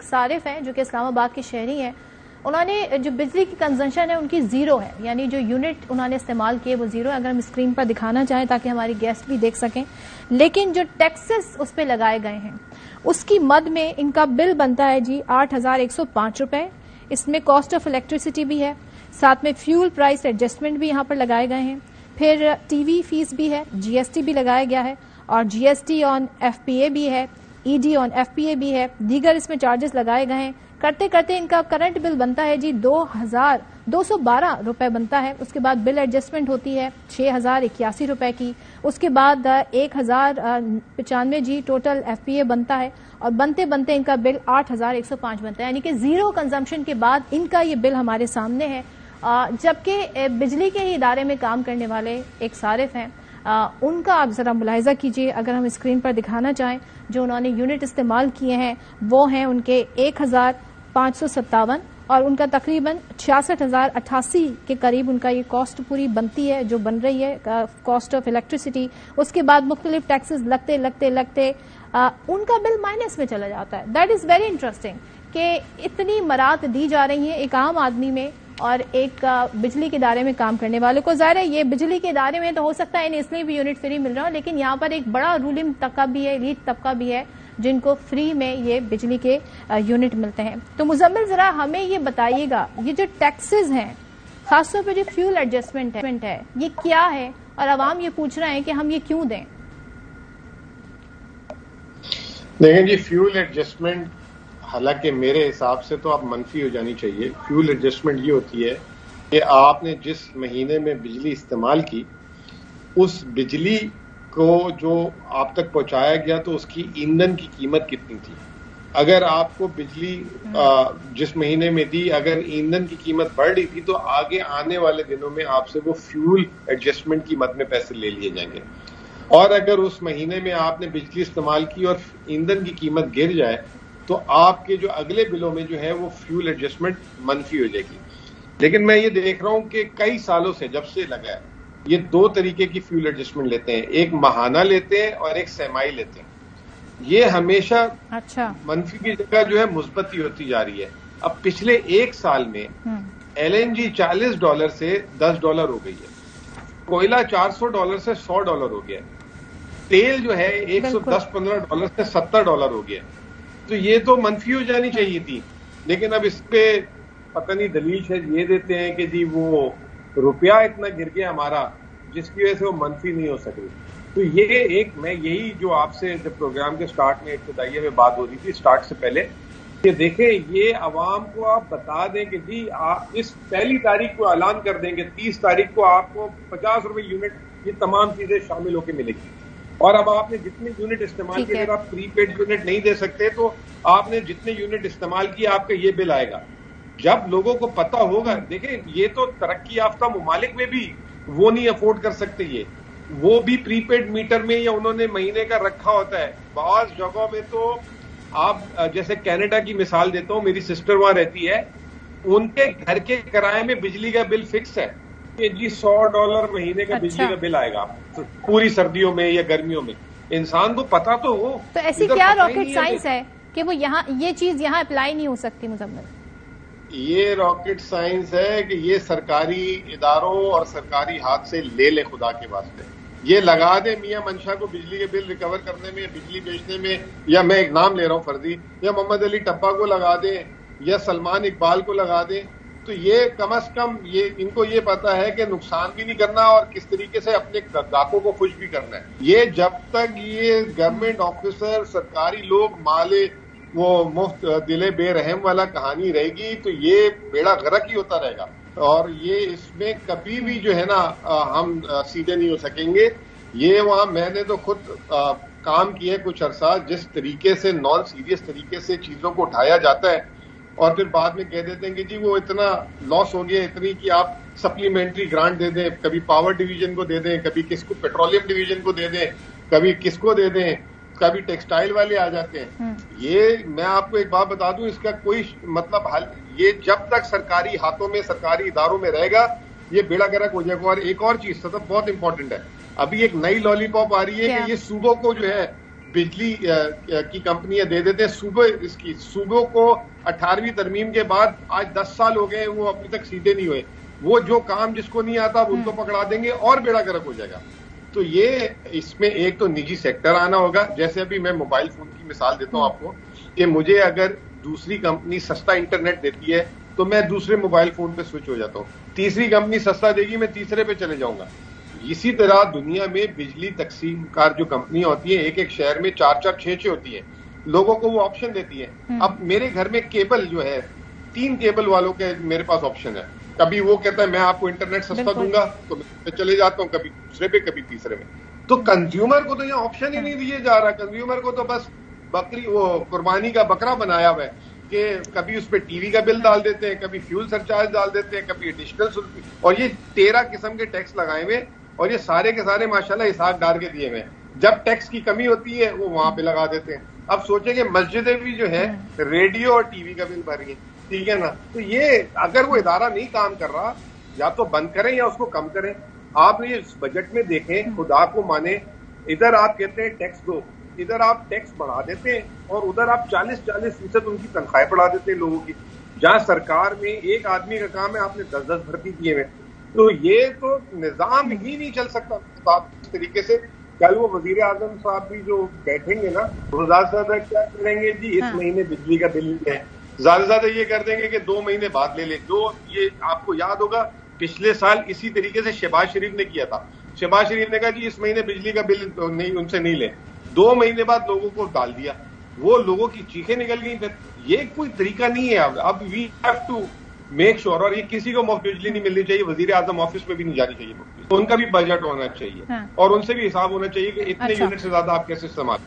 صارف ہیں جو کہ اسلام آباد کے شہری ہیں، انہوں نے جو بجلی کی کنزمپشن ہے ان کی زیرو ہے، یعنی جو یونٹ انہوں نے استعمال کیے وہ زیرو ہے. اگر ہم اسکرین پر دکھانا چاہیں تاکہ ہماری گیسٹ بھی دیکھ سکیں، لیکن جو ٹیکسز اس پہ لگائے گئے ہیں اس کی مد میں ان کا بل بنتا ہے جی 8,105 روپے. اس میں کاسٹ آف الیکٹریسٹی بھی ہے، ساتھ میں فیول پرائس ایڈجسٹمنٹ بھی یہاں پر لگائے گئے ہیں، پھر ٹی وی فیس بھی ہے، جی ایس ٹی بھی لگایا گیا ہے، اور جی ایس ٹی آن ایف پی اے بھی ہے، ای ڈی آن ایف پی اے بھی ہے، دیگر اس میں چارجز لگائے گئے ہیں. کرتے کرتے ان کا کرنٹ بل بنتا ہے جی 2,212 روپے بنتا ہے. اس کے بعد بل ایڈجسٹمنٹ ہوتی ہے 6,081 روپے کی. اس کے بعد 1,095 جی ٹوٹل ایف پی اے بنتا ہے، اور بنتے بنتے ان کا بل 8,105 بنتا ہے، یعنی کہ زیرو کنزمپشن کے بعد ان کا یہ بل ہمارے سامنے ہے. جبکہ بجلی کے ہی ادارے میں کام کرنے والے ایک صارف ہیں، ان کا آپ ذرا ملاحظہ کیجئے. اگر ہم اسکرین پر دکھانا چاہیں جو انہوں نے یونٹ استعمال کیے ہیں وہ ہیں ان کے 1,557، اور ان کا تقریباً 66,088 کے قریب ان کا یہ کاسٹ پوری بنتی ہے جو بن رہی ہے، کاسٹ آف الیکٹریسٹی. اس کے بعد مختلف ٹیکسز لگتے لگتے لگتے ان کا بل مائنس میں چلا جاتا ہے. دیٹ از ویری انٹرسٹنگ کہ اتنی مرات دی جا رہی ہیں ایک عام آدمی میں اور ایک بجلی کے ادارے میں کام کرنے والے کو. ظاہر ہے یہ بجلی کے ادارے میں تو ہو سکتا ہے انہیں اس لیے بھی یونٹ فری مل رہا ہو، لیکن یہاں پر ایک بڑا رولنگ طبقہ بھی ہے، ایلیٹ طبقہ بھی ہے جن کو فری میں یہ بجلی کے یونٹ ملتے ہیں. تو مزمل ذرا ہمیں یہ بتائیے گا یہ جو ٹیکسز ہیں خاص طور پہ جو فیول ایڈجسٹمنٹ ہے یہ کیا ہے، اور عوام یہ پوچھ رہے ہیں کہ ہم یہ کیوں دیں؟ دیکھیں جی، فیول ایڈجسٹمنٹ حالانکہ میرے حساب سے تو آپ منفی ہو جانی چاہیے. فیول ایڈجسٹمنٹ یہ ہوتی ہے کہ آپ نے جس مہینے میں بجلی استعمال کی اس بجلی کو جو آپ تک پہنچایا گیا تو اس کی ایندھن کی قیمت کتنی تھی. اگر آپ کو بجلی جس مہینے میں دی اگر ایندھن کی قیمت بڑھ رہی تھی تو آگے آنے والے دنوں میں آپ سے وہ فیول ایڈجسٹمنٹ کی مد میں پیسے لے لیے جائیں گے. اور اگر اس مہینے میں آپ نے بجلی استعمال کی اور ایندھن کی قیمت گر جائے تو آپ کے جو اگلے بلوں میں جو ہے وہ فیول ایڈجسٹمنٹ منفی ہو جائے گی. لیکن میں یہ دیکھ رہا ہوں کہ کئی سالوں سے جب سے لگا ہے یہ دو طریقے کی فیول ایڈجسٹمنٹ لیتے ہیں، ایک ماہانہ لیتے ہیں اور ایک سیمائی لیتے ہیں. یہ ہمیشہ منفی کی جگہ جو ہے مثبت ہی ہوتی جا رہی ہے. اب پچھلے ایک سال میں ایل این جی $40 سے $10 ہو گئی ہے، کوئلہ $400 سے $100 ہو گیا ہے، تیل جو ہے $110-15 سے $70 ہو گیا. تو یہ تو منفی ہو جانی چاہیے تھی. لیکن اب اس پہ پتہ نہیں دلیل شاید یہ دیتے ہیں کہ جی وہ روپیہ اتنا گر گیا ہمارا جس کی وجہ سے وہ منفی نہیں ہو سکے. تو یہ ایک میں یہی جو آپ سے جب پروگرام کے سٹارٹ میں ابتدائیہ میں بات ہو رہی تھی سٹارٹ سے پہلے کہ دیکھیں یہ عوام کو آپ بتا دیں کہ جی آپ اس 1 تاریخ کو اعلان کر دیں گے 30 تاریخ کو آپ کو $50 یونٹ یہ تمام چیزیں شامل ہو کے ملے گی. اور اب آپ نے جتنے یونٹ استعمال کیے اگر آپ پری پیڈ یونٹ نہیں دے سکتے تو آپ نے جتنے یونٹ استعمال کیے آپ کا یہ بل آئے گا. جب لوگوں کو پتہ ہوگا، دیکھیں یہ تو ترقی یافتہ ممالک میں بھی وہ نہیں افورڈ کر سکتے، یہ وہ بھی پری پیڈ میٹر میں یا انہوں نے مہینے کا رکھا ہوتا ہے. بعض جگہوں میں تو آپ جیسے کینیڈا کی مثال دیتا ہوں، میری سسٹر وہاں رہتی ہے، ان کے گھر کے کرائے میں بجلی کا بل فکس ہے کہ جی $100 مہینے کا بجلی کا بل آئے گا پوری سردیوں میں یا گرمیوں میں. انسان کو پتا تو ہو. تو ایسی کیا راکٹ سائنس ہے کہ وہ یہاں یہ چیز یہاں اپلائی نہیں ہو سکتی؟ مزمل یہ راکٹ سائنس ہے کہ یہ سرکاری اداروں اور سرکاری ہاتھ سے لے لے خدا کے واسطے. یہ لگا دے میاں منشا کو بجلی کے بل ریکور کرنے میں، بجلی بیچنے میں، یا میں ایک نام لے رہا ہوں فرضی، یا محمد علی ٹپا کو لگا دیں یا سلمان اقبال کو لگا دیں. تو یہ کم از کم ان کو یہ پتا ہے کہ نقصان بھی نہیں کرنا اور کس طریقے سے اپنے گاہکوں کو خوش بھی کرنا ہے. یہ جب تک یہ گورنمنٹ آفیسر سرکاری لوگ مالے وہ مفت دلے بے رحم والا کہانی رہے گی تو یہ بیڑا غرق ہی ہوتا رہے گا. اور یہ اس میں کبھی بھی جو ہے نا ہم سیدھے نہیں ہو سکیں گے. یہ وہاں میں نے تو خود کام کیا ہے کچھ عرصہ، جس طریقے سے نان سیریس طریقے سے چیزوں کو اٹھایا جاتا ہے اور پھر بعد میں کہہ دیتے ہیں کہ جی وہ اتنا لاس ہو گیا اتنی کہ آپ سپلیمنٹری گرانٹ دے دیں، کبھی پاور ڈویژن کو دے دیں، کبھی کس کو پیٹرولیم ڈویژن کو دے دیں، کبھی کس کو دے دیں، کبھی ٹیکسٹائل والے آ جاتے ہیں. یہ میں آپ کو ایک بات بتا دوں، اس کا کوئی مطلب حل یہ جب تک سرکاری ہاتھوں میں سرکاری اداروں میں رہے گا یہ بیڑا گرک ہو جائے گا. اور ایک اور چیز سب بہت امپورٹنٹ ہے، ابھی ایک نئی لالی پاپ آ رہی ہے کہ یہ صوبوں کو جو ہے بجلی کی کمپنیاں دے دیتے ہیں صوبوں کو 18ویں ترمیم کے بعد آج 10 سال ہو گئے وہ ابھی تک سیدھے نہیں ہوئے. وہ جو کام جس کو نہیں آتا ان کو پکڑا دیں گے اور بیڑا گرک ہو جائے گا. تو یہ اس میں ایک تو نجی سیکٹر آنا ہوگا. جیسے ابھی میں موبائل فون کی مثال دیتا ہوں آپ کو کہ مجھے اگر دوسری کمپنی سستا انٹرنیٹ دیتی ہے تو میں دوسرے موبائل فون پہ سوئچ ہو جاتا ہوں. تیسری کمپنی سستا دے گی میں تیسرے پہ چلے جاؤں گا. اسی طرح دنیا میں بجلی تقسیم کار جو کمپنیاں ہوتی ہیں ایک شہر میں 4-4 6-6 ہوتی ہیں. لوگوں کو وہ آپشن دیتی ہیں. اب میرے گھر میں کیبل جو ہے 3 کیبل والوں کے میرے پاس آپشن ہے. کبھی وہ کہتا ہے میں آپ کو انٹرنیٹ سستا دوں گا تو میں چلے جاتا ہوں, کبھی دوسرے پہ کبھی تیسرے میں. تو کنزیومر کو تو یہاں آپشن ہی نہیں دیے جا رہا. کنزیومر کو تو بس بکری وہ قربانی کا بکرا بنایا ہوا ہے کہ کبھی اس پہ ٹی وی کا بل ڈال دیتے ہیں, کبھی فیول سرچارج ڈال دیتے ہیں, کبھی ایڈیشنل, اور یہ 13 قسم کے ٹیکس لگائے ہوئے اور یہ سارے کے سارے ماشاءاللہ حساب ڈال کے دیے ہوئے ہیں. جب ٹیکس کی کمی ہوتی ہے وہ وہاں پہ لگا دیتے ہیں. اب سوچیں کہ مسجدیں بھی جو ہے ریڈیو اور ٹی وی کا بل بھر رہی ہیں, ٹھیک ہے نا. تو یہ اگر وہ ادارہ نہیں کام کر رہا یا تو بند کریں یا اس کو کم کریں. آپ یہ بجٹ میں دیکھیں, خدا کو مانے, ادھر آپ کہتے ہیں ٹیکس دو, ادھر آپ ٹیکس بڑھا دیتے ہیں اور ادھر آپ 40% ان کی تنخواہیں بڑھا دیتے ہیں لوگوں کی. جہاں سرکار میں ایک آدمی کا کام ہے آپ نے 10-10 بھرتی کیے ہوئے. تو یہ تو نظام ہی نہیں چل سکتا اس طریقے سے. کل وہ وزیر اعظم صاحب بھی جو بیٹھیں گے نا, روزاد صاحب کیا کریں گے جی, اس مہینے بجلی کا بل ہے, زیادہ زیادہ یہ کر دیں گے کہ 2 مہینے بعد لے لیں. جو یہ آپ کو یاد ہوگا پچھلے سال اسی طریقے سے شہباز شریف نے کیا تھا. شہباز شریف نے کہا جی اس مہینے بجلی کا بل نہیں, ان سے نہیں لیں. 2 مہینے بعد لوگوں کو ڈال دیا, وہ لوگوں کی چیخیں نکل گئی. پھر یہ کوئی طریقہ نہیں ہے. اب we have to make sure, اور یہ کسی کو مفت بجلی نہیں ملنی چاہیے. وزیر اعظم آفس میں بھی نہیں جانی چاہیے مفت. ان کا بھی بجٹ ہونا چاہیے اور ان سے بھی حساب ہونا چاہیے کہ اتنے یونٹ سے زیادہ آپ کیسے استعمال